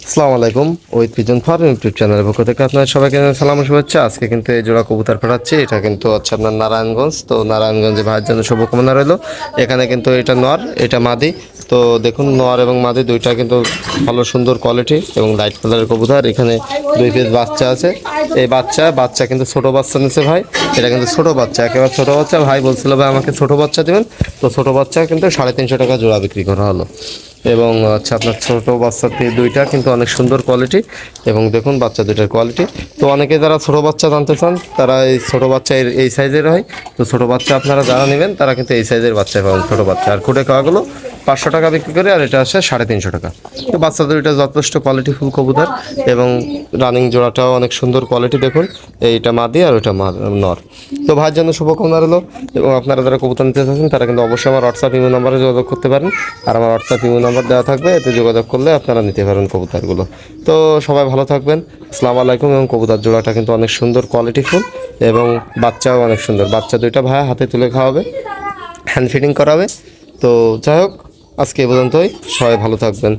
আসসালামু আলাইকুম। With pigeon farm YouTube চ্যানেলের পক্ষ থেকে আপনার সবাইকে সালাম শুভেচ্ছা। আজকে কিন্তু এই জোড়া কবুতর পাঠাচ্ছি, এটা কিন্তু হচ্ছে আপনার নারায়ণগঞ্জ। তো নারায়ণগঞ্জে ভাইয়ের জন্য শুভকামনা রইলো। এখানে কিন্তু এটা নর, এটা মাদি। তো দেখুন নর এবং মাদি দুইটা কিন্তু ভালো সুন্দর কোয়ালিটি এবং লাইট কালারের কবুতর। এখানে 2 পিস বাচ্চা আছে। এই বাচ্চা কিন্তু ছোট বাচ্চা নিচ্ছে ভাই। এটা কিন্তু ছোট বাচ্চা, একেবারে ছোট বাচ্চা। ভাই বলছিল ভাই আমাকে ছোট বাচ্চা দেবেন, তো ছোট বাচ্চা কিন্তু 350 টাকা জোড়া বিক্রি করা হলো। এবং হচ্ছে আপনার ছোটো বাচ্চার দুইটা কিন্তু অনেক সুন্দর কোয়ালিটি। এবং দেখুন বাচ্চা দুইটার কোয়ালিটি। তো অনেকে যারা ছোটো বাচ্চা জানতে চান তারা এই ছোটো বাচ্চা এই সাইজের হয়। তো ছোটো বাচ্চা আপনারা যারা নেবেন তারা কিন্তু এই সাইজের বাচ্চা পাবেন, ছোটো বাচ্চা। আর খুঁটে খাওয়াগুলো 500 টাকা বিক্রি করে, আর এটা আসে 350 টাকা। তো বাচ্চা দুইটা যথেষ্ট কোয়ালিটিফুল কবুতর এবং রানিং জোড়াটাও অনেক সুন্দর কোয়ালিটি। দেখুন এইটা মাদি আর ওইটা নর। তো ভাইয়ের জন্য শুভকামনা রইলো। এবং আপনারা যারা কবুতর নিতে চাচ্ছেন তারা কিন্তু অবশ্যই আমার হোয়াটসঅ্যাপ ইমো নাম্বারে যোগাযোগ করতে পারেন। আর আমার হোয়াটসঅ্যাপ ইমো নাম্বার দেওয়া থাকবে, এতে যোগাযোগ করলে আপনারা নিতে পারেন কবুতরগুলো। তো সবাই ভালো থাকবেন, আসসালামু আলাইকুম। এবং কবুতর জোড়াটা কিন্তু অনেক সুন্দর কোয়ালিটিফুল এবং বাচ্চাও অনেক সুন্দর। বাচ্চা দুইটা ভাইয়া হাতে তুলে খাওয়াবে, হ্যান্ড ফিডিং করাবে। তো যাই হোক, আজকে এ পর্যন্তই। সবাই ভালো থাকবেন।